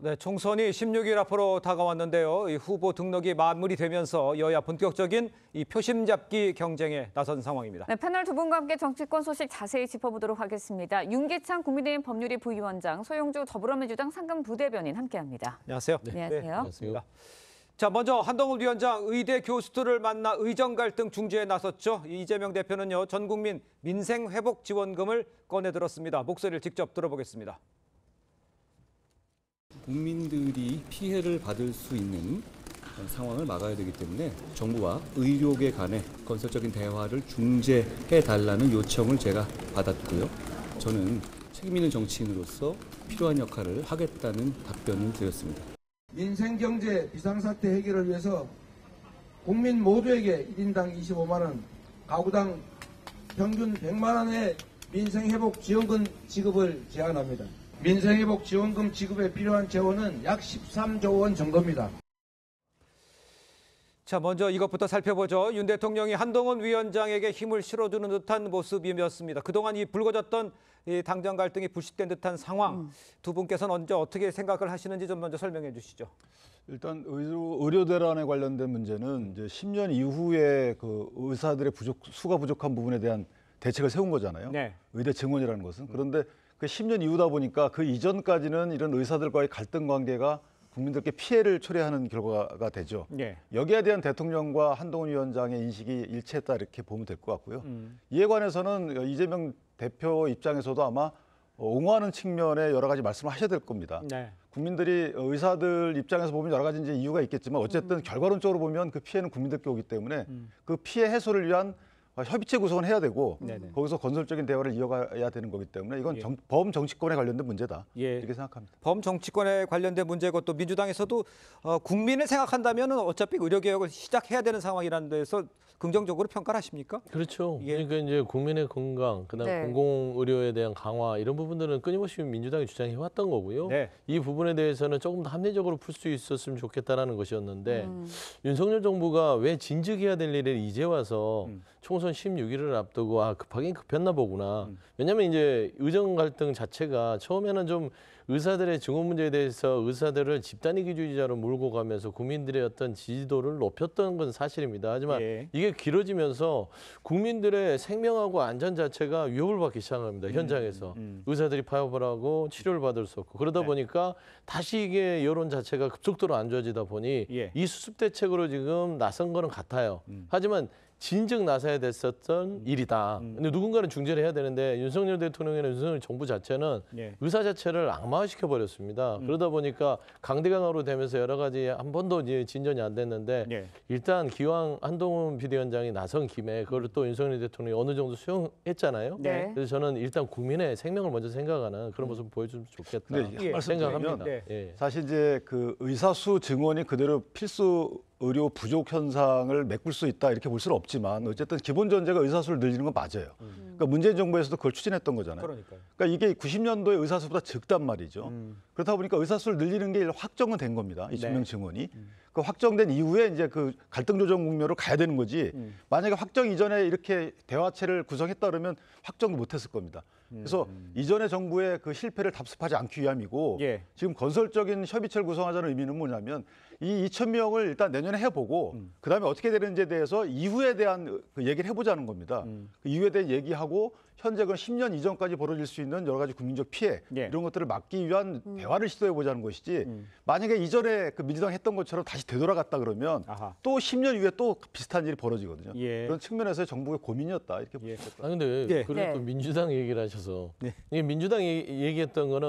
네, 총선이 16일 앞으로 다가왔는데요. 이 후보 등록이 마무리되면서 여야 본격적인 이 표심 잡기 경쟁에 나선 상황입니다. 네, 패널 두 분과 함께 정치권 소식 자세히 짚어보도록 하겠습니다. 윤기찬 국민의힘 법률위 부위원장, 소영주 더불어민주당 상근 부대변인 함께합니다. 안녕하세요. 네. 안녕하세요. 네, 반갑습니다. 자, 먼저 한동훈 위원장 의대 교수들을 만나 의정 갈등 중재에 나섰죠. 이재명 대표는요, 전 국민 민생 회복 지원금을 꺼내들었습니다. 목소리를 직접 들어보겠습니다. 국민들이 피해를 받을 수 있는 상황을 막아야 되기 때문에 정부와 의료계 간의 건설적인 대화를 중재해달라는 요청을 제가 받았고요. 저는 책임 있는 정치인으로서 필요한 역할을 하겠다는 답변을 드렸습니다. 민생경제 비상사태 해결을 위해서 국민 모두에게 1인당 25만 원, 가구당 평균 100만 원의 민생회복지원금 지급을 제안합니다. 민생회복지원금 지급에 필요한 재원은 약 13조 원 정도입니다. 자, 먼저 이것부터 살펴보죠. 윤 대통령이 한동훈 위원장에게 힘을 실어주는 듯한 모습이었습니다. 그동안 이 불거졌던 이 당정 갈등이 불식된 듯한 상황, 두 분께서는 언제 어떻게 생각을 하시는지 좀 먼저 설명해 주시죠. 일단 의료 대란에 관련된 문제는 이제 10년 이후에 그 의사들의 수가 부족한 부분에 대한 대책을 세운 거잖아요. 네. 의대 증원이라는 것은. 그런데 그 10년 이후다 보니까 그 이전까지는 이런 의사들과의 갈등 관계가 국민들께 피해를 초래하는 결과가 되죠. 네. 여기에 대한 대통령과 한동훈 위원장의 인식이 일치했다 이렇게 보면 될 것 같고요. 이에 관해서는 이재명 대표 입장에서도 아마 옹호하는 측면에 여러 가지 말씀을 하셔야 될 겁니다. 네. 국민들이 의사들 입장에서 보면 여러 가지 이제 이유가 있겠지만 어쨌든 결과론적으로 보면 그 피해는 국민들께 오기 때문에 그 피해 해소를 위한 협의체 구성을 해야 되고 거기서 건설적인 대화를 이어가야 되는 거기 때문에 이건 범정치권에 관련된 문제다 이렇게 생각합니다. 범정치권에 관련된 문제고 또 민주당에서도 국민을 생각한다면 어차피 의료개혁을 시작해야 되는 상황이라는 데서 긍정적으로 평가를 하십니까? 그렇죠. 그러니까 이제 국민의 건강, 그다음 공공의료에 대한 강화 이런 부분들은 끊임없이 민주당이 주장해 왔던 거고요. 네. 이 부분에 대해서는 조금 더 합리적으로 풀 수 있었으면 좋겠다라는 것이었는데 윤석열 정부가 왜 진즉해야 될 일을 이제 와서 총선 16일을 앞두고 급하긴 급했나 보구나. 왜냐하면 이제 의정 갈등 자체가 처음에는 좀 의사들의 증원 문제에 대해서 의사들을 집단이기주의자로 몰고 가면서 국민들의 어떤 지지도를 높였던 건 사실입니다. 하지만 이게 길어지면서 국민들의 생명하고 안전 자체가 위협을 받기 시작합니다. 현장에서. 의사들이 파업을 하고 치료를 받을 수 없고 그러다 보니까 다시 이게 여론 자체가 급속도로 안 좋아지다 보니 이 수습 대책으로 지금 나선 거는 같아요. 하지만 진즉 나서야 됐었던 일이다. 근데 누군가는 중재를 해야 되는데 윤석열 대통령이나 윤석열 정부 자체는 의사 자체를 악마화시켜 버렸습니다. 그러다 보니까 강대강으로 되면서 여러 가지 한 번도 이제 진전이 안 됐는데 일단 기왕 한동훈 비대위원장이 나선 김에 그걸 또 윤석열 대통령이 어느 정도 수용했잖아요. 그래서 저는 일단 국민의 생명을 먼저 생각하는 그런 모습을 보여주면 좋겠다 생각합니다. 사실 이제 그 의사수 증원이 그대로 필수 의료 부족 현상을 메꿀 수 있다 이렇게 볼 수는 없지만 어쨌든 기본 전제가 의사수를 늘리는 건 맞아요. 그러니까 문재인 정부에서도 그걸 추진했던 거잖아요. 그러니까 이게 90년도에 의사수보다 적단 말이죠. 그렇다 보니까 의사수를 늘리는 게 확정은 된 겁니다. 이 증명 증원이. 그 확정된 이후에 이제 그 갈등 조정 국면으로 가야 되는 거지. 만약에 확정 이전에 이렇게 대화체를 구성했다 그러면 확정도 못했을 겁니다. 그래서 이전의 정부의 그 실패를 답습하지 않기 위함이고 지금 건설적인 협의체를 구성하자는 의미는 뭐냐면 이 2,000명을 일단 내년에 해보고 그다음에 어떻게 되는지에 대해서 이후에 대한 그 얘기를 해보자는 겁니다. 그 이후에 대한 얘기하고 현재 그 10년 이전까지 벌어질 수 있는 여러 가지 국민적 피해 이런 것들을 막기 위한 대화를 시도해보자는 것이지 만약에 이전에 그 민주당이 했던 것처럼 다시 되돌아갔다 그러면 또 10년 이후에 또 비슷한 일이 벌어지거든요. 그런 측면에서 정부의 고민이었다 이렇게 볼 수 있을 것 같아요. 근데 그래도 민주당 얘기를 하셔서 이게 민주당이 얘기했던 거는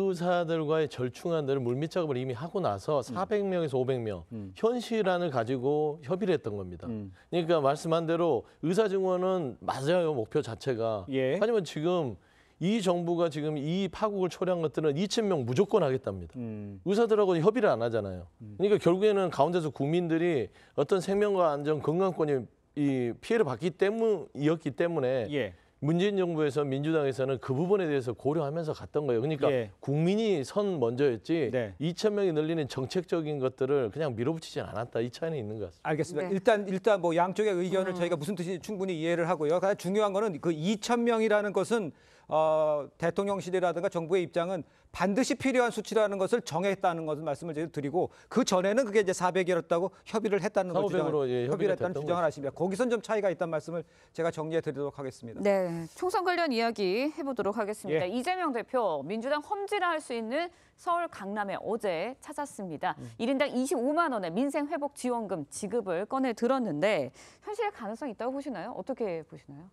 의사들과의 절충안들을 물밑작업을 이미 하고 나서 400명에서 500명 현실안을 가지고 협의를 했던 겁니다. 그러니까 말씀한 대로 의사 증원은 맞아요, 목표 자체가. 하지만 지금 이 정부가 지금 이 파국을 초래한 것들은 2,000명 무조건 하겠답니다. 의사들하고 협의를 안 하잖아요. 그러니까 결국에는 가운데서 국민들이 어떤 생명과 안전, 건강권이 이 피해를 받기 때문이었기 때문에 문재인 정부에서 민주당에서는 그 부분에 대해서 고려하면서 갔던 거예요. 그러니까 국민이 선 먼저였지 2,000명이 늘리는 정책적인 것들을 그냥 밀어붙이지 않았다. 이 차이는 있는 것 같습니다. 알겠습니다. 일단 뭐 양쪽의 의견을 저희가 무슨 뜻인지 충분히 이해를 하고요. 가장 중요한 거는 그 2,000명이라는 것은 대통령실이라든가 정부의 입장은 반드시 필요한 수치라는 것을 정했다는 것을 말씀을 드리고 그 전에는 그게 이제 400이었다고 협의를 했다는 걸 4,500으로 협의를 했다는 주장을 하십니다. 거기선 좀 차이가 있다는 말씀을 제가 정리해 드리도록 하겠습니다. 네, 총선 관련 이야기 해보도록 하겠습니다. 예. 이재명 대표 민주당 험지라 할 수 있는 서울 강남에 어제 찾았습니다. 1인당 25만 원의 민생 회복 지원금 지급을 꺼내 들었는데 현실의 가능성이 있다고 보시나요? 어떻게 보시나요?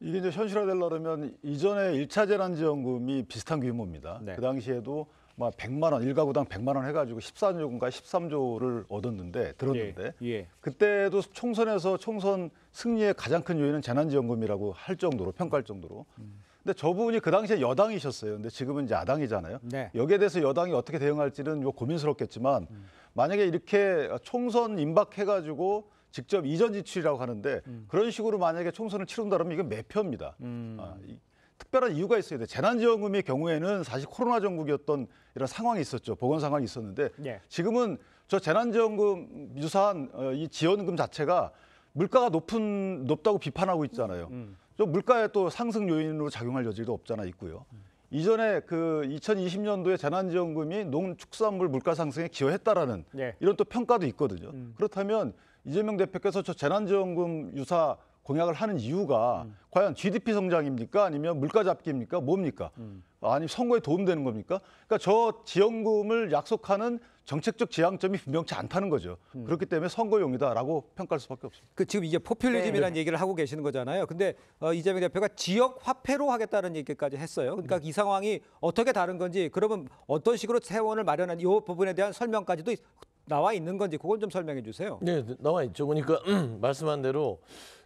이게 이제 현실화되려면 이전에 1차 재난지원금이 비슷한 규모입니다. 네. 그 당시에도 막 100만 원, 1가구당 100만 원 해가지고 14조인가 13조를 들었는데 예. 그때도 총선에서 총선 승리의 가장 큰 요인은 재난지원금이라고 할 정도로 평가할 정도로. 근데 저분이 그 당시에 여당이셨어요. 근데 지금은 이제 야당이잖아요. 네. 여기에 대해서 여당이 어떻게 대응할지는 뭐 고민스럽겠지만 만약에 이렇게 총선 임박해가지고 직접 이전 지출이라고 하는데 그런 식으로 만약에 총선을 치른다면 이건 매표입니다. 특별한 이유가 있어야 돼요. 재난지원금의 경우에는 사실 코로나 전국이었던 이런 상황이 있었죠. 보건 상황이 있었는데 예. 지금은 저 재난지원금 유사한 이 지원금 자체가 물가가 높다고 비판하고 있잖아요. 저 물가에 또 상승 요인으로 작용할 여지도 없잖아 있고요. 이전에 그 2020년도에 재난지원금이 농축산물 물가 상승에 기여했다라는 예. 이런 또 평가도 있거든요. 그렇다면 이재명 대표께서 저 재난지원금 유사 공약을 하는 이유가 과연 GDP 성장입니까? 아니면 물가 잡기입니까? 뭡니까? 아니 선거에 도움되는 겁니까? 그러니까 저 지원금을 약속하는 정책적 지향점이 분명치 않다는 거죠. 그렇기 때문에 선거용이다라고 평가할 수밖에 없습니다. 그 지금 이게 포퓰리즘이라는 얘기를 하고 계시는 거잖아요. 근데 이재명 대표가 지역 화폐로 하겠다는 얘기까지 했어요. 그러니까 이 상황이 어떻게 다른 건지, 그러면 어떤 식으로 세원을 마련한 이 부분에 대한 설명까지도 나와 있는 건지 그걸 좀 설명해 주세요. 네, 나와 있죠. 그러니까 말씀한 대로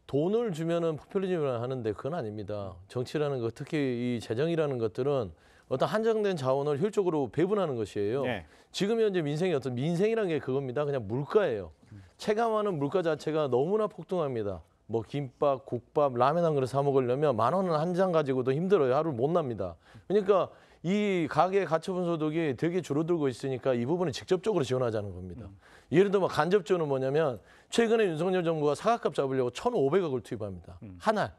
돈을 주면은 포퓰리즘을 하는데 그건 아닙니다. 정치라는 것, 특히 이 재정이라는 것들은 어떤 한정된 자원을 효율적으로 배분하는 것이에요. 네. 지금 현재 민생이라는 게 그겁니다. 그냥 물가예요. 체감하는 물가 자체가 너무나 폭등합니다. 뭐 김밥, 국밥, 라면 한 그릇 사 먹으려면 10,000원은 한 장 가지고도 힘들어요. 하루 못 납니다. 그러니까 이 가계 가처분 소득이 되게 줄어들고 있으니까 이 부분을 직접적으로 지원하자는 겁니다. 예를 들어 간접 지원은 뭐냐면 최근에 윤석열 정부가 사과값 잡으려고 1,500억을 투입합니다. 한 알.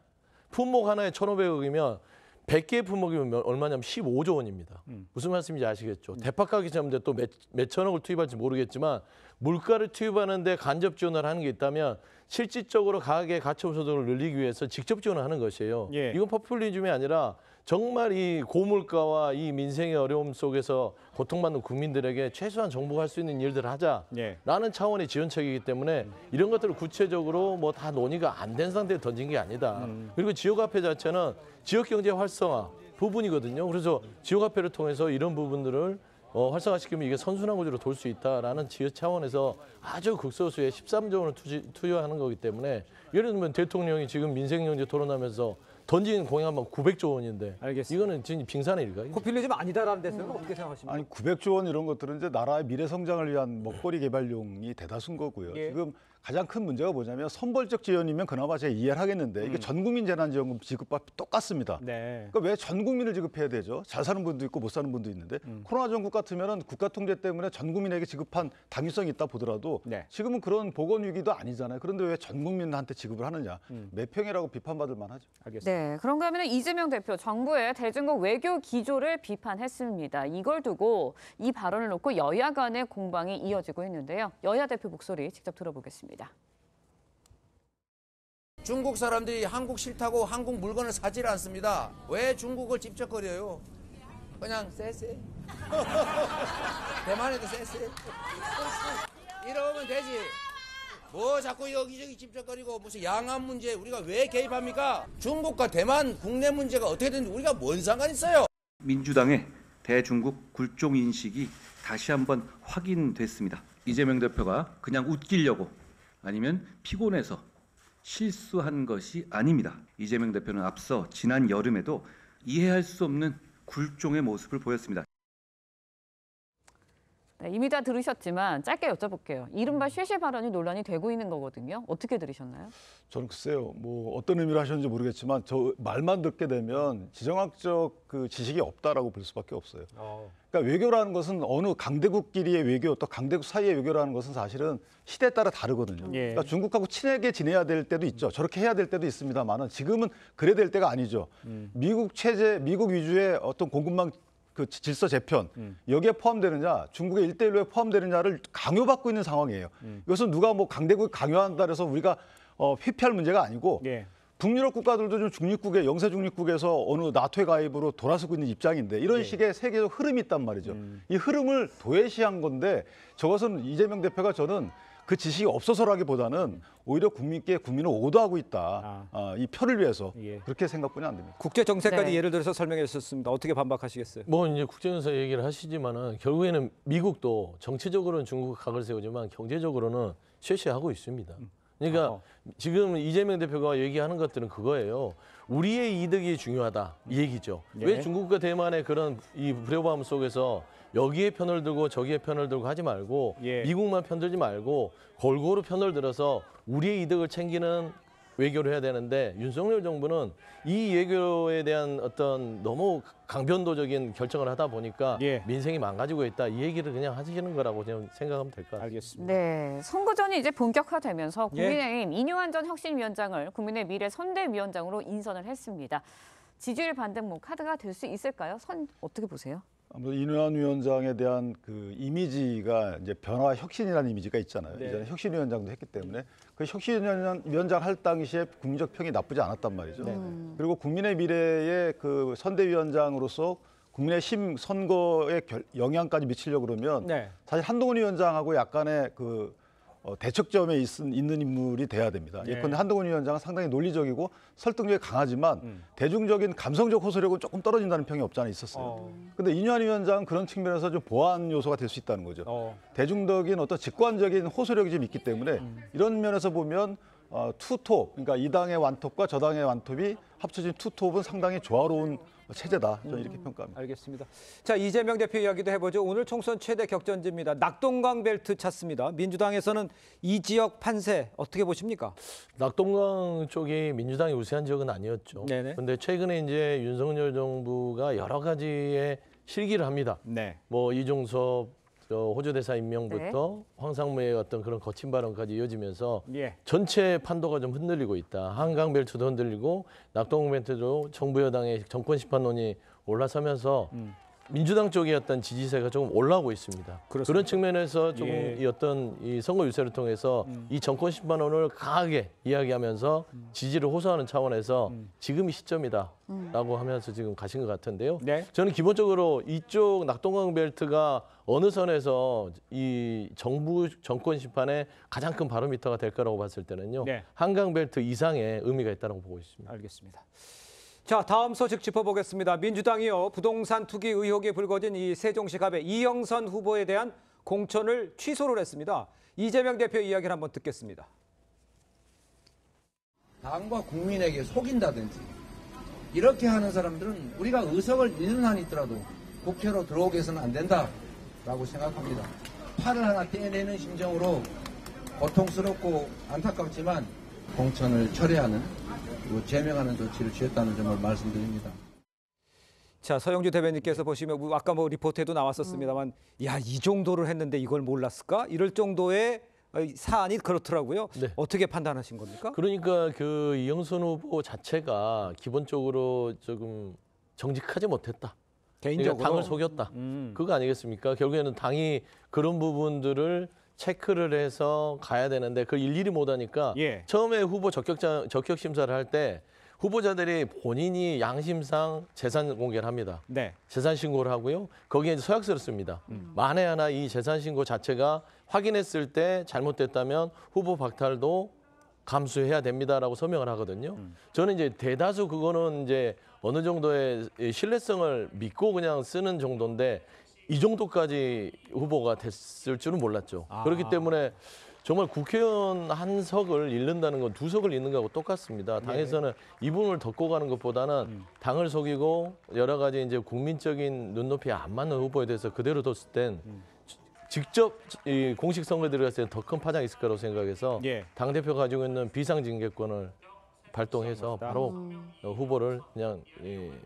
품목 하나에 1,500억이면 100개의 품목이면 얼마냐면 15조 원입니다. 무슨 말씀인지 아시겠죠? 대파 가격 잡는데 또 몇 천억을 투입할지 모르겠지만 물가를 투입하는데 간접 지원을 하는 게 있다면 실질적으로 가계 가처분 소득을 늘리기 위해서 직접 지원을 하는 것이에요. 예. 이건 포퓰리즘이 아니라 정말 이 고물가와 이 민생의 어려움 속에서 고통받는 국민들에게 최소한 정부가 할 수 있는 일들을 하자라는 차원의 지원책이기 때문에 이런 것들을 구체적으로 뭐 다 논의가 안 된 상태에 던진 게 아니다. 그리고 지역화폐 자체는 지역경제 활성화 부분이거든요. 그래서 지역화폐를 통해서 이런 부분들을 활성화시키면 이게 선순환 구조로 돌 수 있다라는 지역 차원에서 아주 극소수의 13조 원을 투여하는 거기 때문에 예를 들면 대통령이 지금 민생경제 토론하면서 던진 공약만 900조 원인데 알겠습니다. 이거는 진짜 빙산의 일가요? 포퓰리즘 아니다라는 데서는 어떻게 생각하십니까? 아니 900조 원 이런 것들은 이제 나라의 미래 성장을 위한 먹거리 개발용이 대다수인 거고요. 예. 지금 가장 큰 문제가 뭐냐면 선벌적 지원이면 그나마 제가 이해를 하겠는데 이게 전 국민 재난지원금 지급과 똑같습니다. 네. 그러니까 왜 전 국민을 지급해야 되죠? 잘 사는 분도 있고 못 사는 분도 있는데 코로나 전국 같으면은 국가 통제 때문에 전 국민에게 지급한 당위성이 있다 보더라도 네. 지금은 그런 보건 위기도 아니잖아요. 그런데 왜 전 국민한테 지급을 하느냐? 매평이라고 비판받을 만하죠. 알겠습니다. 네, 그런가 하면 이재명 대표 정부의 대중국 외교 기조를 비판했습니다. 이걸 두고 이 발언을 놓고 여야 간의 공방이 이어지고 있는데요. 여야 대표 목소리 직접 들어보겠습니다. 중국 사람들이 한국 싫다고 한국 물건을 사질 않습니다. 왜 중국을 찝쩍거려요? 그냥 쎄쎄. 대만에도 쎄쎄. 이러면 되지. 뭐 자꾸 여기저기 찝쩍거리고 무슨 양안 문제 우리가 왜 개입합니까? 중국과 대만 국내 문제가 어떻게 되는지 우리가 뭔 상관 있어요? 민주당의 대중국 굴종 인식이 다시 한번 확인됐습니다. 이재명 대표가 그냥 웃기려고 아니면 피곤해서 실수한 것이 아닙니다. 이재명 대표는 앞서 지난 여름에도 이해할 수 없는 굴종의 모습을 보였습니다. 네, 이미 다 들으셨지만 짧게 여쭤볼게요. 이른바 쉐쉐 발언이 논란이 되고 있는 거거든요. 어떻게 들으셨나요? 저는 글쎄요, 뭐 어떤 의미로 하셨는지 모르겠지만 저 말만 듣게 되면 지정학적 그 지식이 없다라고 볼 수밖에 없어요. 그러니까 외교라는 것은 어느 강대국끼리의 외교 또 강대국 사이의 외교라는 것은 사실은 시대에 따라 다르거든요. 예. 그러니까 중국하고 친하게 지내야 될 때도 있죠. 저렇게 해야 될 때도 있습니다만은 지금은 그래야 될 때가 아니죠. 미국 체제, 미국 위주의 어떤 공급망 그 질서 재편 여기에 포함되느냐 중국의 1대1로에 포함되느냐를 강요받고 있는 상황이에요. 이것은 누가 뭐 강대국이 강요한다 그래서 우리가 회피할 문제가 아니고 예. 북유럽 국가들도 좀 중립국의 영세 중립국에서 어느 나토의 가입으로 돌아서고 있는 입장인데 이런 식의 세계적 흐름이 있단 말이죠. 이 흐름을 도외시한 건데 저것은 이재명 대표가 저는 그 지식이 없어서라기보다는 오히려 국민을 오도하고 있다. 이 표를 위해서 예. 그렇게 생각뿐이 안 됩니다. 국제 정세까지 네. 예를 들어서 설명해 주셨습니다. 어떻게 반박하시겠어요? 뭐 이제 국제정세 얘기를 하시지만은 결국에는 미국도 정치적으로는 중국 각을 세우지만 경제적으로는 쉐쉐하고 있습니다. 그러니까 지금 이재명 대표가 얘기하는 것들은 그거예요. 우리의 이득이 중요하다 이 얘기죠. 네. 왜 중국과 대만의 그런 이 불협화음 속에서 여기에 편을 들고 저기에 편을 들고 하지 말고 예. 미국만 편들지 말고 골고루 편을 들어서 우리의 이득을 챙기는 외교를 해야 되는데 윤석열 정부는 이 외교에 대한 어떤 너무 강변도적인 결정을 하다 보니까 예. 민생이 망가지고 있다 이 얘기를 그냥 하시는 거라고 그냥 생각하면 될 것 같습니다. 알겠습니다. 네, 선거전이 이제 본격화되면서 예. 국민의힘 이뇨한 전 혁신위원장을 국민의 미래 선대위원장으로 인선을 했습니다. 지지율 반등 뭐 카드가 될 수 있을까요? 어떻게 보세요? 아무래도 이노한 위원장에 대한 그 이미지가 이제 변화 혁신이라는 이미지가 있잖아요. 네. 이전에 혁신위원장도 했기 때문에 그 혁신위원장 할 당시에 국민적 평이 나쁘지 않았단 말이죠. 그리고 국민의 미래의 그 선대위원장으로서 국민의힘 선거에 영향까지 미치려고 그러면 네. 사실 한동훈 위원장하고 약간의 그 대척점에 있는 인물이 돼야 됩니다. 네. 예컨대 한동훈 위원장은 상당히 논리적이고 설득력이 강하지만 대중적인 감성적 호소력은 조금 떨어진다는 평이 없지 않아 있었어요. 근데 이뇨한 위원장은 그런 측면에서 좀 보완 요소가 될 수 있다는 거죠. 대중적인 어떤 직관적인 호소력이 좀 있기 때문에 이런 면에서 보면 투톱, 그러니까 이 당의 완톱과 저 당의 완톱이 합쳐진 투톱은 상당히 조화로운 체제다. 저는 이렇게 평가합니다. 알겠습니다. 자, 이재명 대표 이야기도 해보죠. 오늘 총선 최대 격전지입니다. 낙동강 벨트 찾습니다. 민주당에서는 이 지역 판세 어떻게 보십니까? 낙동강 쪽이 민주당이 우세한 지역은 아니었죠. 네네. 그런데 최근에 이제 윤석열 정부가 여러 가지의 실기를 합니다. 네. 뭐 이종섭 호주 대사 임명부터 황상무의 어떤 그런 거친 발언까지 이어지면서 예. 전체 판도가 좀 흔들리고 있다. 한강 벨트도 흔들리고 낙동강 벨트도 정부 여당의 정권 심판론이 올라서면서 민주당 쪽의 어떤 지지세가 조금 올라오고 있습니다. 그렇습니다. 그런 측면에서 조금 예. 이 어떤 이 선거 유세를 통해서 이 정권 심판론을 강하게 이야기하면서 지지를 호소하는 차원에서 지금이 시점이다라고 하면서 지금 가신 것 같은데요. 네. 저는 기본적으로 이쪽 낙동강 벨트가 어느 선에서 이 정부 정권 심판의 가장 큰 바로미터가 될 거라고 봤을 때는요. 네. 한강 벨트 이상의 의미가 있다고 보고 있습니다. 알겠습니다. 자, 다음 소식 짚어보겠습니다. 민주당이요, 부동산 투기 의혹이 불거진 이 세종시갑의 이영선 후보에 대한 공천을 취소를 했습니다. 이재명 대표 이야기를 한번 듣겠습니다. 당과 국민에게 속인다든지 이렇게 하는 사람들은 우리가 의석을 잃는 한이 있더라도 국회로 들어오게 해서는 안 된다라고 생각합니다. 팔을 하나 떼내는 심정으로 고통스럽고 안타깝지만 공천을 철회하는 그리고 제명하는 조치를 취했다는 점을 말씀드립니다. 자, 서영주 대변인께서 보시면 아까 뭐 리포트에도 나왔었습니다만 야, 이 정도를 했는데 이걸 몰랐을까? 이럴 정도의 사안이 그렇더라고요. 네. 어떻게 판단하신 겁니까? 그러니까 그 이영선 후보 자체가 기본적으로 조금 정직하지 못했다. 개인적으로 그러니까 당을 속였다. 그거 아니겠습니까? 결국에는 당이 그런 부분들을 체크를 해서 가야 되는데 그걸 일일이 못하니까 예. 처음에 후보 적격 심사를 할 때 후보자들이 본인이 양심상 재산 공개를 합니다. 네. 재산 신고를 하고요. 거기에 이제 서약서를 씁니다. 만에 하나 이 재산 신고 자체가 확인했을 때 잘못됐다면 후보 박탈도 감수해야 됩니다라고 서명을 하거든요. 저는 이제 대다수 그거는 이제 어느 정도의 신뢰성을 믿고 그냥 쓰는 정도인데 이 정도까지 후보가 됐을 줄은 몰랐죠. 그렇기 때문에 정말 국회의원 한 석을 잃는다는 건 두 석을 잃는 거하고 똑같습니다. 당에서는 이 부분을 덮고 가는 것보다는 당을 속이고 여러 가지 이제 국민적인 눈높이에 안 맞는 후보에 대해서 그대로 뒀을 땐 직접 이 공식 선거에 들어갔을 때 더 큰 파장이 있을 거라고 생각해서 예. 당대표가 가지고 있는 비상징계권을 발동해서 바로 후보를 그냥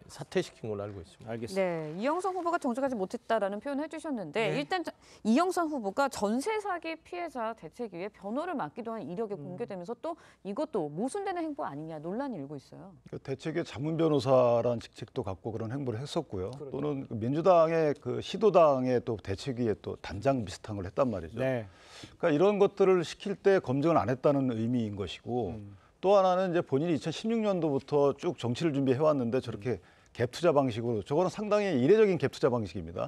사퇴시킨 걸로 알고 있습니다. 알겠습니다. 네, 이영선 후보가 정직하지 못했다라는 표현을 해주셨는데 네. 일단 이영선 후보가 전세 사기 피해자 대책위에 변호를 맡기도 한 이력이 공개되면서 또 이것도 모순되는 행보 아니냐 논란이 일고 있어요. 대책의 자문 변호사라는 직책도 갖고 그런 행보를 했었고요. 또는 민주당의 그 시도당의 또 대책위에 또 단장 비슷한 걸 했단 말이죠. 네. 그러니까 이런 것들을 시킬 때 검증을 안 했다는 의미인 것이고 또 하나는 이제 본인이 2016년도부터 쭉 정치를 준비해 왔는데 저렇게 갭 투자 방식으로 저거는 상당히 이례적인 갭 투자 방식입니다.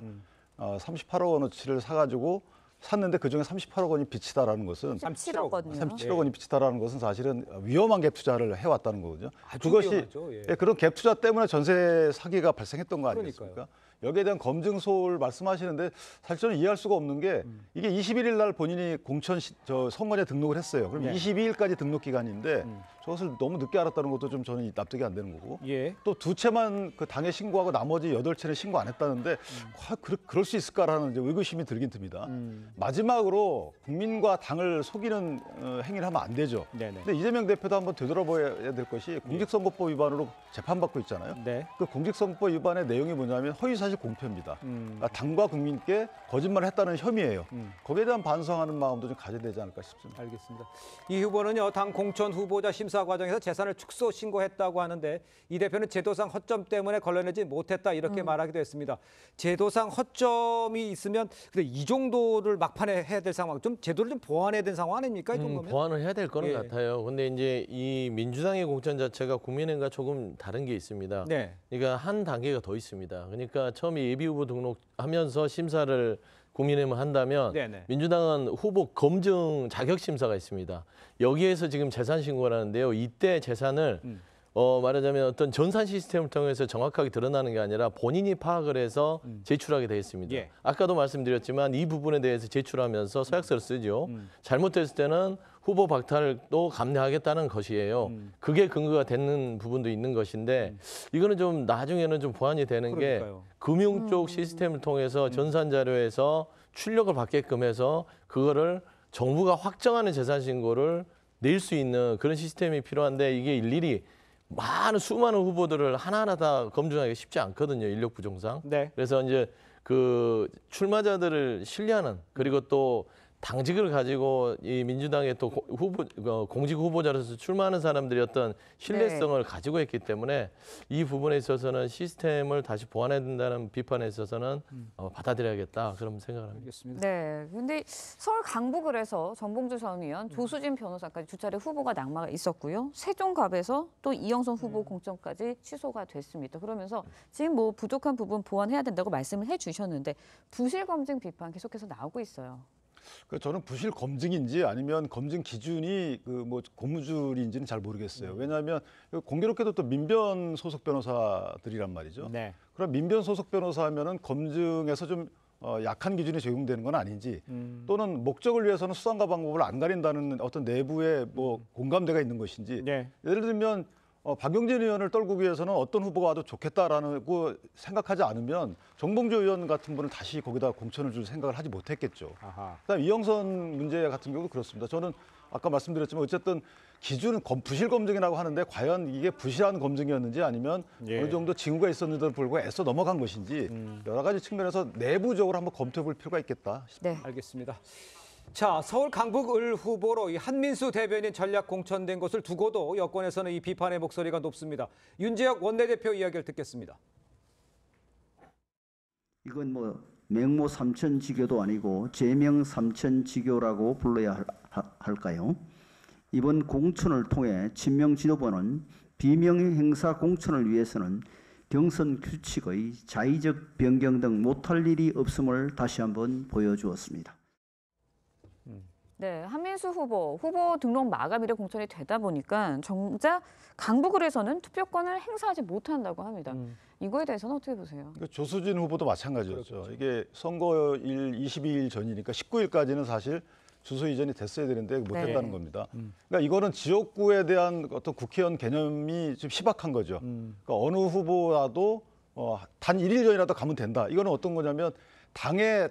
38억 원어치를 사가지고 샀는데 그중에 38억 원이 빚이다라는 것은 37억거든요. 37억 원이 빚이다라는 것은 사실은 위험한 갭 투자를 해왔다는 거거든요. 아주 그것이 위험하죠. 예. 예, 그런 갭 투자 때문에 전세 사기가 발생했던 거 그러니까요. 아니겠습니까? 여기에 대한 검증 소홀 말씀하시는데 사실 저는 이해할 수가 없는 게 이게 21일 날 본인이 공천 선거에 등록을 했어요. 그럼 네. 22일까지 등록 기간인데 저것을 너무 늦게 알았다는 것도 좀 저는 납득이 안 되는 거고. 예. 또 2채만 그 당에 신고하고 나머지 8채는 신고 안 했다는데 그럴 수 있을까라는 이제 의구심이 들긴 듭니다. 마지막으로 국민과 당을 속이는 행위를 하면 안 되죠. 네네. 근데 이재명 대표도 한번 되돌아봐야 될 것이 공직선거법 위반으로 재판받고 있잖아요. 네. 그 공직선거법 위반의 내용이 뭐냐면 허위사실 공표입니다. 그러니까 당과 국민께 거짓말을 했다는 혐의예요. 거기에 대한 반성하는 마음도 좀 가져야 되지 않을까 싶습니다. 알겠습니다. 이 후보는요, 당 공천 후보자 심사 과정에서 재산을 축소 신고했다고 하는데 이 대표는 제도상 허점 때문에 걸러내지 못했다 이렇게 말하기도 했습니다. 제도상 허점이 있으면 근데 이 정도를 막판에 해야 될 상황, 좀 제도를 좀 보완해야 되는 상황 아닙니까? 이 정도면? 보완을 해야 될 거는 예. 같아요. 근데 이제 이 민주당의 공천 자체가 국민의힘과 조금 다른 게 있습니다. 네. 그러니까 한 단계가 더 있습니다. 그러니까 처음에 예비 후보 등록하면서 심사를 국민의힘은 한다면 네네. 민주당은 후보 검증 자격 심사가 있습니다. 여기에서 지금 재산 신고를 하는데요. 이때 재산을 말하자면 어떤 전산 시스템을 통해서 정확하게 드러나는 게 아니라 본인이 파악을 해서 제출하게 되어 있습니다. 예. 아까도 말씀드렸지만 이 부분에 대해서 제출하면서 서약서를 쓰죠. 잘못됐을 때는 후보 박탈도 감내하겠다는 것이에요. 그게 근거가 되는 부분도 있는 것인데 이거는 좀 나중에는 좀 보완이 되는 그러니까요. 게 금융 쪽 시스템을 통해서 전산 자료에서 출력을 받게끔 해서 그거를 정부가 확정하는 재산 신고를 낼 수 있는 그런 시스템이 필요한데 이게 일일이 수많은 후보들을 하나하나 다 검증하기 쉽지 않거든요. 인력 부족상. 네. 그래서 이제 그 출마자들을 신뢰하는 그리고 또 당직을 가지고 이 민주당의 또 공직 후보자로서 출마하는 사람들이 어떤 신뢰성을 가지고 있기 때문에 이 부분에 있어서는 시스템을 다시 보완해야 된다는 비판에 있어서는 받아들여야겠다 그런 생각을 합니다. 알겠습니다. 네, 근데 서울 강북을에서 전봉주 전 의원, 조수진 변호사까지 두 차례 후보가 낙마가 있었고요. 세종갑에서 또 이영선 후보 공천까지 취소가 됐습니다. 그러면서 지금 뭐 부족한 부분 보완해야 된다고 말씀을 해주셨는데 부실 검증 비판 계속해서 나오고 있어요. 저는 부실 검증인지 아니면 검증 기준이 그 뭐 고무줄인지는 잘 모르겠어요. 왜냐하면 공교롭게도 또 민변 소속 변호사들이란 말이죠. 네. 그럼 민변 소속 변호사하면은 검증에서 좀 약한 기준이 적용되는 건 아닌지 또는 목적을 위해서는 수단과 방법을 안 가린다는 어떤 내부의 뭐 공감대가 있는 것인지 네. 예를 들면 박용진 의원을 떨구기 위해서는 어떤 후보가 와도 좋겠다라는 거 생각하지 않으면 정봉주 의원 같은 분을 다시 거기다 공천을 줄 생각을 하지 못했겠죠. 아하. 그다음 이영선 문제 같은 경우도 그렇습니다. 저는 아까 말씀드렸지만 어쨌든 기준은 부실 검증이라고 하는데 과연 이게 부실한 검증이었는지 아니면 예. 어느 정도 징후가 있었는데도 불구하고 애써 넘어간 것인지 여러 가지 측면에서 내부적으로 한번 검토해 볼 필요가 있겠다 싶습니다. 네. 알겠습니다. 자, 서울 강북을 후보로 이 한민수 대변인 전략 공천된 것을 두고도 여권에서는 이 비판의 목소리가 높습니다. 윤재혁 원내대표 이야기를 듣겠습니다. 이건 뭐 맹모 삼천지교도 아니고 제명 삼천지교라고 불러야 할까요? 이번 공천을 통해 친명 지도부는 비명 행사 공천을 위해서는 경선 규칙의 자의적 변경 등 못할 일이 없음을 다시 한번 보여주었습니다. 네, 한민수 후보 등록 마감일에 공천이 되다 보니까 정작 강북을에서는 투표권을 행사하지 못한다고 합니다. 이거에 대해서는 어떻게 보세요? 그러니까 조수진 후보도 마찬가지였죠. 이게 선거일 22일 전이니까 19일까지는 사실 주소 이전이 됐어야 되는데 못했다는 네. 겁니다. 그러니까 이거는 지역구에 대한 어떤 국회의원 개념이 좀 희박한 거죠. 그러니까 어느 후보라도 단 1일 전이라도 가면 된다. 이거는 어떤 거냐면 당의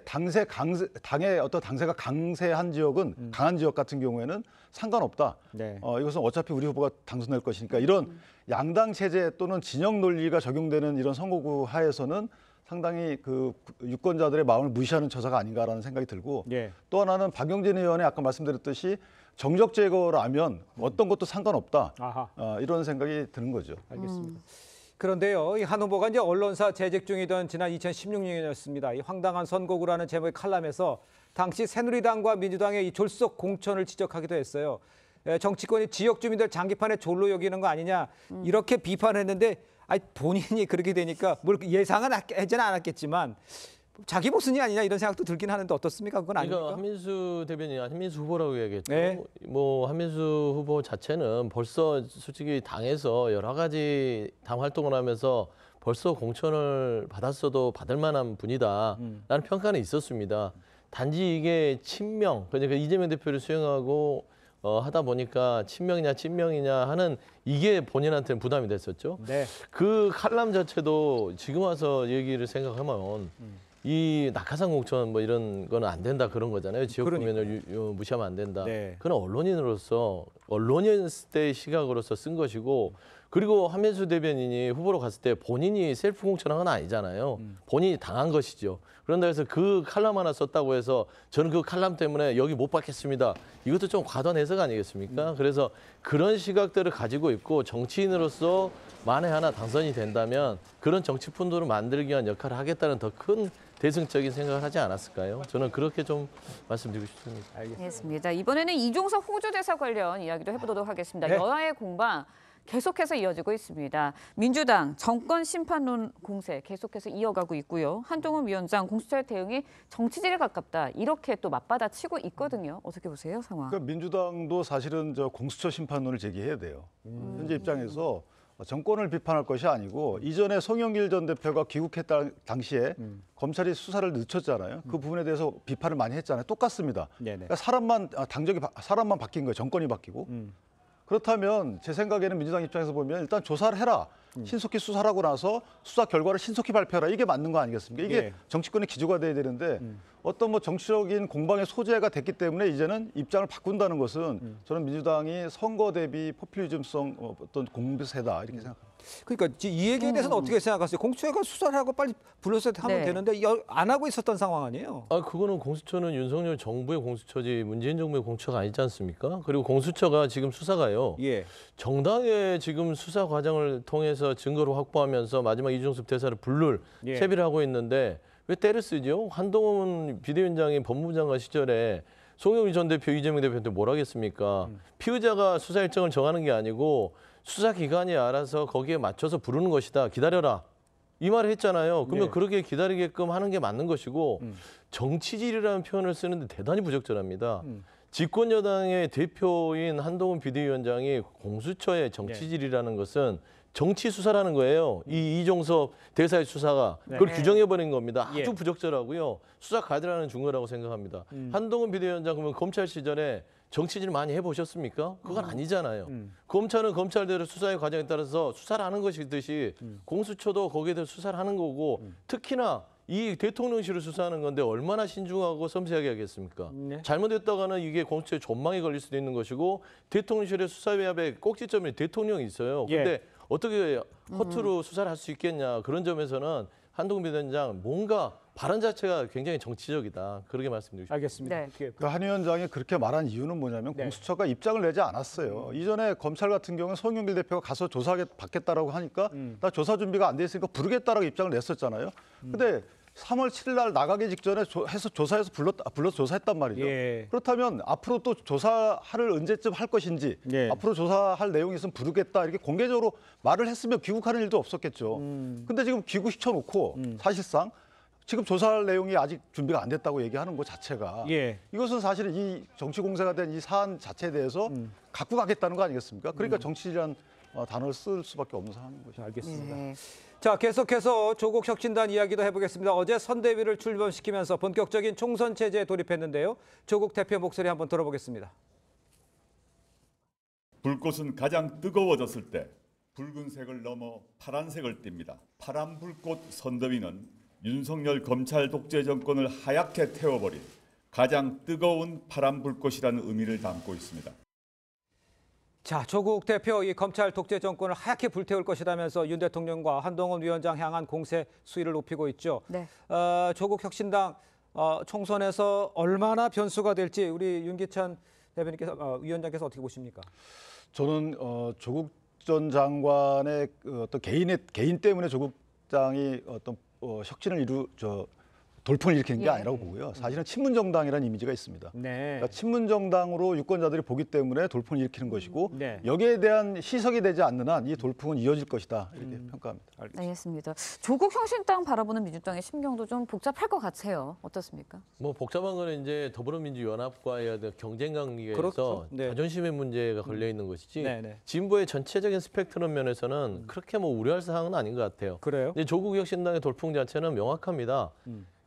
어떤 당세가 강세한 지역은 강한 지역 같은 경우에는 상관없다. 네. 이것은 어차피 우리 후보가 당선될 것이니까 이런 양당 체제 또는 진영 논리가 적용되는 이런 선거구 하에서는 상당히 그 유권자들의 마음을 무시하는 처사가 아닌가라는 생각이 들고 예. 또 하나는 박용진 의원이 아까 말씀드렸듯이 정적 제거라면 어떤 것도 상관없다. 아하. 이런 생각이 드는 거죠. 알겠습니다. 그런데요, 이 한 후보가 이제 언론사 재직 중이던 지난 2016년이었습니다. 이 황당한 선거구라는 제목의 칼럼에서 당시 새누리당과 민주당의 이 졸속 공천을 지적하기도 했어요. 정치권이 지역 주민들 장기판에 졸로 여기는 거 아니냐 이렇게 비판했는데 본인이 그렇게 되니까 뭘 예상은 하지는 않았겠지만 자기 모순이 아니냐 이런 생각도 들긴 하는데 어떻습니까? 그건 아닙니까? 그러니까 한민수 대변인, 한민수 후보라고 얘기했죠. 네. 뭐 한민수 후보 자체는 벌써 솔직히 당에서 여러 가지 당 활동을 하면서 벌써 공천을 받았어도 받을 만한 분이다라는 평가는 있었습니다. 단지 이게 친명, 그러니까 이재명 대표를 수용하고 하다 보니까 친명이냐 찐명이냐 하는 이게 본인한테는 부담이 됐었죠. 네. 그 칼럼 자체도 지금 와서 얘기를 생각하면 이 낙하산 공천 뭐 이런 거는 안 된다 그런 거잖아요. 지역 구민을 무시하면 안 된다. 네. 그건 언론인으로서 언론인 때 시각으로서 쓴 것이고 그리고 한민수 대변인이 후보로 갔을 때 본인이 셀프 공천한 건 아니잖아요. 본인이 당한 것이죠. 그런다 해서 그 칼럼 하나 썼다고 해서 저는 그 칼럼 때문에 여기 못 받겠습니다. 이것도 좀 과도한 해석 아니겠습니까? 그래서 그런 시각들을 가지고 있고 정치인으로서 만에 하나 당선이 된다면 그런 정치 풍토를 만들기 위한 역할을 하겠다는 더 큰 대승적인 생각을 하지 않았을까요? 저는 그렇게 좀 말씀드리고 싶습니다. 알겠습니다. 이번에는 이종석 호주 대사 관련 이야기도 해보도록 하겠습니다. 네. 여야의 공방 계속해서 이어지고 있습니다. 민주당 정권 심판론 공세 계속해서 이어가고 있고요. 한동훈 위원장 공수처의 대응이 정치질에 가깝다. 이렇게 또 맞받아치고 있거든요. 어떻게 보세요, 상황? 그러니까 민주당도 사실은 공수처 심판론을 제기해야 돼요. 현재 입장에서 정권을 비판할 것이 아니고 이전에 송영길 전 대표가 귀국했다 당시에 검찰이 수사를 늦췄잖아요. 그 부분에 대해서 비판을 많이 했잖아요. 똑같습니다. 네네. 그러니까 사람만 바뀐 거예요. 정권이 바뀌고. 그렇다면 제 생각에는 민주당 입장에서 보면 일단 조사를 해라. 신속히 수사를 하고 나서 수사 결과를 신속히 발표하라. 이게 맞는 거 아니겠습니까? 이게 예. 정치권의 기조가 돼야 되는데 어떤 정치적인 공방의 소재가 됐기 때문에 이제는 입장을 바꾼다는 것은 저는 민주당이 선거 대비 포퓰리즘성 어떤 공세다 이렇게 생각합니다. 그러니까 이 얘기에 대해서는 어떻게 생각하세요? 공수처가 수사를 하고 빨리 불러서 하면 네. 되는데 안 하고 있었던 상황 아니에요? 그거는 공수처는 윤석열 정부의 공수처지 문재인 정부의 공수처가 아니지 않습니까? 그리고 공수처가 지금 수사가요. 예. 정당의 지금 수사 과정을 통해서 증거를 확보하면서 마지막 이준석 대사를 부를 예. 채비를 하고 있는데 왜 때를 쓰죠? 한동훈 비대위원장이 법무부 장관 시절에 송영길 전 대표, 이재명 대표한테 뭘 하겠습니까? 피의자가 수사 일정을 정하는 게 아니고 수사기관이 알아서 거기에 맞춰서 부르는 것이다. 기다려라. 이 말을 했잖아요. 그러면 네. 그렇게 기다리게끔 하는 게 맞는 것이고 정치질이라는 표현을 쓰는데 대단히 부적절합니다. 집권 여당의 대표인 한동훈 비대위원장이 공수처의 정치질이라는 것은 정치 수사라는 거예요. 이 이종석 대사의 수사가 그걸 규정해버린 겁니다. 아주 예. 부적절하고요. 수사 가드라는 준 거라고 생각합니다. 한동훈 비대위원장 그러면 검찰 시절에 정치질 많이 해보셨습니까? 그건 아니잖아요. 검찰은 검찰대로 수사의 과정에 따라서 수사를 하는 것이듯이 공수처도 거기에 대해서 수사를 하는 거고 특히나 이 대통령실을 수사하는 건데 얼마나 신중하고 섬세하게 하겠습니까? 잘못했다가는 이게 공수처에 전망이 걸릴 수도 있는 것이고 대통령실의 수사 외압의 꼭지점에 대통령이 있어요. 근데 어떻게 허투루 수사를 할 수 있겠냐. 그런 점에서는 한동훈 비대위원장 뭔가 발언 자체가 굉장히 정치적이다. 그렇게 말씀드리고 싶습니다. 알겠습니다. 네. 어떻게 한 위원장이 그렇게 말한 이유는 뭐냐면 공수처가 입장을 내지 않았어요. 이전에 검찰 같은 경우는 송영길 대표가 가서 조사받겠다라고 하니까 나 조사 준비가 안 돼 있으니까 부르겠다라고 입장을 냈었잖아요. 근데 3월 7일 날 나가기 직전에 조사해서 불러서 조사했단 말이죠. 예. 그렇다면 앞으로 또 조사를 언제쯤 할 것인지 예. 앞으로 조사할 내용이 있으면 부르겠다 이렇게 공개적으로 말을 했으면 귀국하는 일도 없었겠죠. 근데 지금 귀국시켜놓고 사실상 지금 조사할 내용이 아직 준비가 안 됐다고 얘기하는 것 자체가 예. 이것은 사실은 이 정치 공세가 된 이 사안 자체에 대해서 갖고 가겠다는 거 아니겠습니까? 그러니까 정치라는 단어를 쓸 수밖에 없는 상황인 것이죠. 알겠습니다. 네. 자, 계속해서 조국 혁신단 이야기도 해보겠습니다. 어제 선대위를 출범시키면서 본격적인 총선 체제에 돌입했는데요. 조국 대표 목소리 한번 들어보겠습니다. 불꽃은 가장 뜨거워졌을 때 붉은색을 넘어 파란색을 띱니다. 파란 불꽃 선대위는 윤석열 검찰 독재 정권을 하얗게 태워버린 가장 뜨거운 파란 불꽃이라는 의미를 담고 있습니다. 자, 조국 대표 이 검찰 독재 정권을 하얗게 불태울 것이라면서 윤 대통령과 한동훈 위원장 향한 공세 수위를 높이고 있죠. 네. 조국 혁신당 총선에서 얼마나 변수가 될지 우리 윤기찬 대변인께서 위원장께서 어떻게 보십니까? 저는 조국 전 장관의 어떤 개인 때문에 조국 장이 어떤 혁신을 돌풍을 일으키는 게 아니라고 보고요. 사실은 친문정당이라는 이미지가 있습니다. 네. 그러니까 친문정당으로 유권자들이 보기 때문에 돌풍을 일으키는 것이고 네. 여기에 대한 시석이 되지 않는 한 이 돌풍은 이어질 것이다 이렇게 평가합니다. 알겠습니다. 조국 혁신당 바라보는 민주당의 심경도 좀 복잡할 것 같아요. 어떻습니까? 뭐 복잡한 거는 이제 더불어민주연합과의 경쟁 관계에서 그렇죠. 네. 자존심의 문제가 걸려 있는 것이지 네. 진보의 전체적인 스펙트럼 면에서는 그렇게 뭐 우려할 사항은 아닌 것 같아요. 그래요? 근데 조국 혁신당의 돌풍 자체는 명확합니다.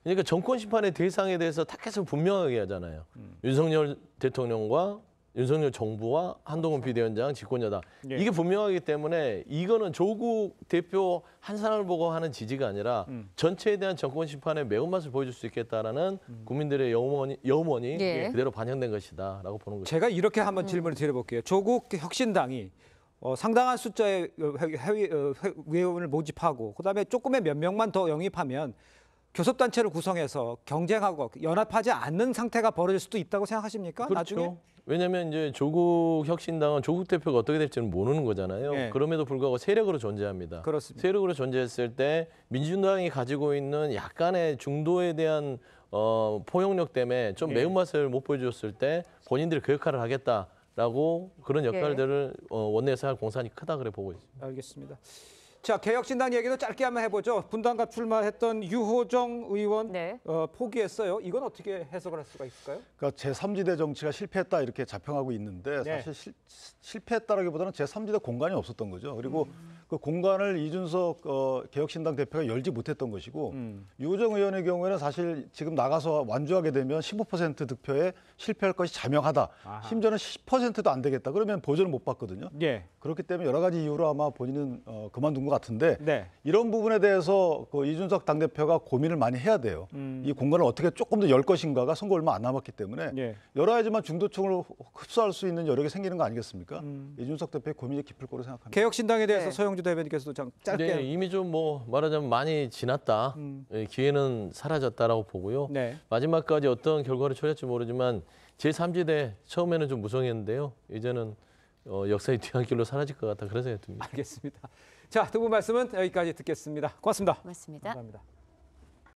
그러니까 정권 심판의 대상에 대해서 타겟을 분명하게 하잖아요. 윤석열 대통령과 윤석열 정부와 한동훈 비대위원장 집권여당. 예. 이게 분명하기 때문에 이거는 조국 대표 한 사람을 보고 하는 지지가 아니라 전체에 대한 정권 심판의 매운맛을 보여줄 수 있겠다라는 국민들의 염원이 예. 그대로 반영된 것이다라고 보는 거죠. 제가 이렇게 한번 질문을 드려볼게요. 조국 혁신당이 상당한 숫자의 회원을 모집하고 그다음에 조금의 몇 명만 더 영입하면 교섭단체를 구성해서 경쟁하고 연합하지 않는 상태가 벌어질 수도 있다고 생각하십니까? 그렇죠. 나중에? 왜냐하면 이제 조국 혁신당은 조국 대표가 어떻게 될지는 모르는 거잖아요. 예. 그럼에도 불구하고 세력으로 존재합니다. 그렇습니다. 세력으로 존재했을 때 민주당이 가지고 있는 약간의 중도에 대한 포용력 때문에 좀 예. 매운맛을 못 보여줬을 때 본인들이 그 역할을 하겠다라고 그런 역할들을 원내에서 할 공산이 크다 그래 보고 있습니다. 알겠습니다. 자, 개혁신당 얘기도 짧게 한번 해보죠. 분당갑 출마했던 유호정 의원 네. 포기했어요. 이건 어떻게 해석을 할 수가 있을까요? 그러니까 제3지대 정치가 실패했다 이렇게 자평하고 있는데 네. 사실 실패했다라기보다는 제3지대 공간이 없었던 거죠. 그리고 그 공간을 이준석 개혁신당 대표가 열지 못했던 것이고 유호정 의원의 경우에는 사실 지금 나가서 완주하게 되면 15% 득표에 실패할 것이 자명하다. 아하. 심지어는 10%도 안 되겠다. 그러면 보전을 못 받거든요. 예. 그렇기 때문에 여러 가지 이유로 아마 본인은 그만둔 것 같은데 네. 이런 부분에 대해서 그 이준석 당대표가 고민을 많이 해야 돼요. 이 공간을 어떻게 조금 더 열 것인가가 선거 얼마 안 남았기 때문에 예. 열어야지만 중도층을 흡수할 수 있는 여력이 생기는 거 아니겠습니까? 이준석 대표의 고민이 깊을 거로 생각합니다. 개혁신당에 대해서 네. 서영주 대변인께서도 짧게. 네, 이미 좀 뭐 말하자면 많이 지났다. 예, 기회는 사라졌다라고 보고요. 네. 마지막까지 어떤 결과를 초래할지 모르지만 제3지대 처음에는 좀 무성했는데요. 이제는 역사의 뒤안길로 사라질 것 같다 그런 생각이 듭니다. 알겠습니다. 자, 두 분 말씀은 여기까지 듣겠습니다. 고맙습니다. 고맙습니다. 감사합니다.